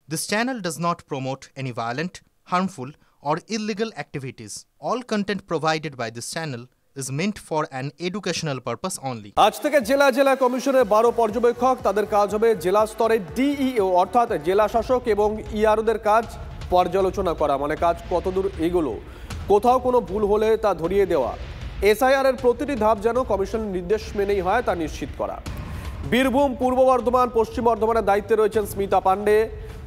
This channel does not promote any violent, harmful, or illegal activities. All content provided by this channel is meant for an educational purpose only. আজ থেকে জেলা জেলা কমিশনের 12 পর্যবেক্ষক তাদের কাজ হবে জেলা স্তরে ডিইও অর্থাৎ জেলা শাসক এবং ইআরওদের কাজ পর্যালোচনা করা, মানে কাজ কতদূর এগোলো, কোথাও কোনো ভুল হলে তা ধরিয়ে দেওয়া, এসআইআর এর প্রতিটি ধাপ যেন কমিশনের নির্দেশ মেনেই হয় তা নিশ্চিত করা। বীরভূম, পূর্ব বর্ধমান, পশ্চিম বর্ধমানের দায়িত্বে রয়েছেন স্মিতা পান্ডে,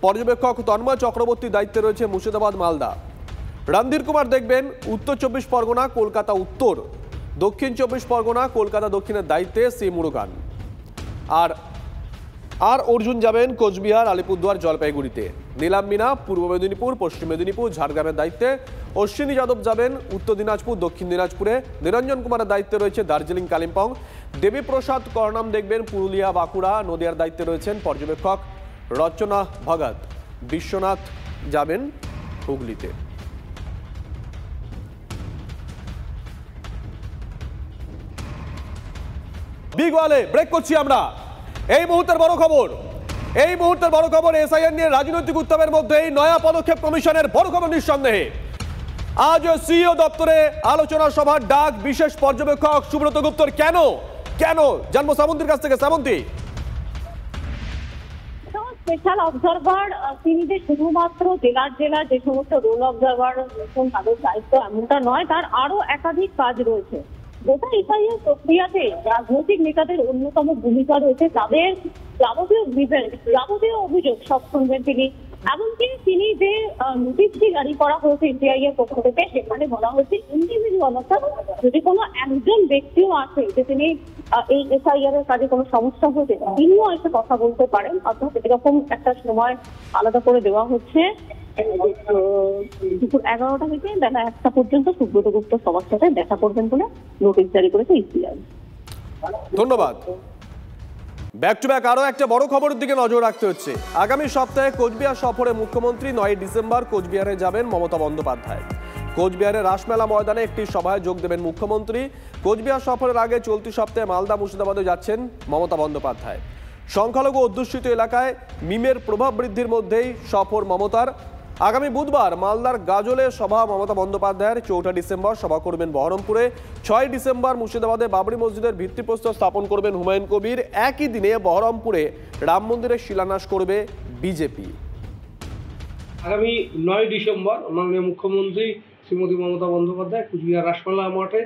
পর্যবেক্ষক তন্ময় চক্রবর্তীর দায়িত্বে রয়েছে মুর্শিদাবাদ, মালদা। রণধীর কুমার দেখবেন উত্তর 24 পরগনা, কলকাতা উত্তর, দক্ষিণ 24 পরগনা, কলকাতা দক্ষিণের দায়িত্বে সি মুরুগান। আর অর্জুন যাবেন কোচবিহার, আলিপুরদুয়ার, জলপাইগুড়িতে। নীলাম মিনা পূর্ব মেদিনীপুর, পশ্চিম মেদিনীপুর, ঝাড়গ্রামের দায়িত্বে। অশ্বিনী যাদব যাবেন উত্তর দিনাজপুর, দক্ষিণ দিনাজপুরে। নিরঞ্জন কুমারের দায়িত্বে রয়েছে দার্জিলিং, কালিম্পং। দেবীপ্রসাদ করনাম দেখবেন পুরুলিয়া, বাঁকুড়া। নদিয়ার দায়িত্বে রয়েছেন পর্যবেক্ষক রচনা ভগত। বিশ্বনাথ যাবেন হুগলিতে। বিগ ওয়ালে ব্রেক করছি আমরা। এই মুহূর্তের বড় খবর এসআইআর নিয়ে রাজনৈতিক উত্তাপের মধ্যেই নয়া পদক্ষেপ কমিশনের। বড় খবর নিঃসন্দেহে আজ সিইও দপ্তরে আলোচনা সভার ডাক বিশেষ পর্যবেক্ষক সুব্রত গুপ্তর। কেন জানবো সামন্তীর কাছ থেকে। সামন্তী, স্পেশাল অবজারভার তিনি যে শুধুমাত্র জেলার যে সমস্ত রোল অবজারভার তাদের দায়িত্ব এমনটা নয়, তার আরো একাধিক কাজ রয়েছে। গোটা এসআইআর প্রক্রিয়াতে রাজনৈতিক নেতাদের অন্যতম ভূমিকা রয়েছে। তাদের যাবতীয় অভিযোগ সব শুনবেন তিনি। এমনকি তিনি যে নোটিশটি জারি করা হয়েছে এসআইআর পক্ষ থেকে, সেখানে বলা হয়েছে ইন্ডিভিজুয়াল অর্থাৎ যদি কোনো একজন ব্যক্তিও আছে যে তিনি এই এসআইআর এর কাজে কোনো সমস্যা হয়েছে, তিনিও এসে কথা বলতে পারেন। অর্থাৎ এরকম একটা সময় আলাদা করে দেওয়া হচ্ছে। দুপুর 11টা থেকে বেলা 1টা পর্যন্ত সুব্রত গুপ্ত সবার সাথে দেখা করবেন বলে নোটিশ জারি করেছে ইসিআই। ধন্যবাদ। ব্যাক টু ব্যাক আরো একটা বড় খবরের দিকে নজর রাখতে হচ্ছে। আগামী সপ্তাহে কোচবিহার সফরে মুখ্যমন্ত্রী। 9 ডিসেম্বর কোচবিহারে যাবেন মমতা বন্দ্যোপাধ্যায়। কোচবিহারের রাসমেলা ময়দানে একটি সভায় যোগ দেবেন মুখ্যমন্ত্রী। কোচবিহার সফরের আগে চলতি সপ্তাহে মালদা, মুর্শিদাবাদে যাচ্ছেন মমতা বন্দ্যোপাধ্যায়। সংখ্যালঘু অধ্যুষিত এলাকায় মিমের প্রভাব বৃদ্ধির মধ্যেই সফর মমতার। আগামী বুধবার মালদার গাজলে সভা মমতা বন্দ্যোপাধ্যায়ের। 4 ডিসেম্বর সভা করবেন বহরমপুরে। 6 ডিসেম্বর মুর্শিদাবাদে বাবরি মসজিদের ভিত্তিপ্রস্তর স্থাপন করবেন হুমায়ুন কবির। একই দিনে বহরমপুরে রাম মন্দিরের শিলান্যাস করবে বিজেপি। আগামী 9 ডিসেম্বর মাননীয় মুখ্যমন্ত্রী শ্রীমতী মমতা বন্দ্যোপাধ্যায় কুচবিহার রাসমেলা মাঠে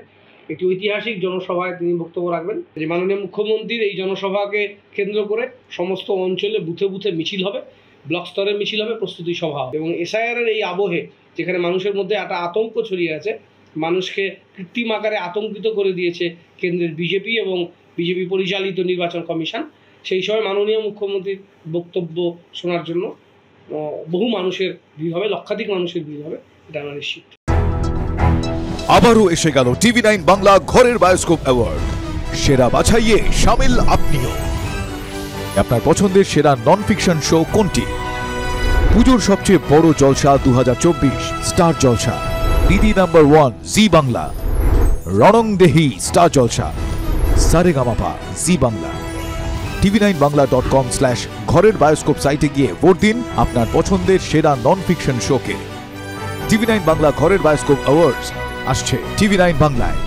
একটি ঐতিহাসিক জনসভায় তিনি বক্তব্য রাখবেন। যে মাননীয় মুখ্যমন্ত্রীর এই জনসভাকে কেন্দ্র করে সমস্ত অঞ্চলে বুথে বুথে মিছিল হবে, ব্লক স্তরে মিছিল হবে, প্রস্তুতি সভা হবে। এবং এসআইআর এর এই আবহে যেখানে মানুষের মধ্যে একটা আতঙ্ক ছড়িয়ে আছে, মানুষকে কৃত্রিম আকারে আতঙ্কিত করে দিয়েছে কেন্দ্রের বিজেপি এবং বিজেপি পরিচালিত নির্বাচন কমিশন, সেই সময় মাননীয় মুখ্যমন্ত্রীর বক্তব্য শোনার জন্য বহু মানুষের ভিড় হবে, লক্ষাধিক মানুষের ভিড় হবে, এটা আমরা নিশ্চিত। আবারও এসে গেল টিভি9 বাংলা ঘরের বায়োস্কোপ অ্যাওয়ার্ড। সেরা বাছাইয়ে শামিল আপনিও। আপনার পছন্দের সেরা নন ফিকশন শো কোনটি? পুজোর সবচেয়ে বড় জলসা 2024 স্টার জলসা, দিদি নাম্বার 1 জি বাংলা, রণংদেহী স্টার জলসা, সারেগামাপা জি বাংলা। tv9bangla.com/ঘরের বায়োস্কোপ সাইটে গিয়ে ভোট দিন আপনার পছন্দের সেরা নন ফিকশন শোকে। টিভি9 বাংলা ঘরের বায়োস্কোপ অ্যাওয়ার্ডস আসছে টিভি9 বাংলায়।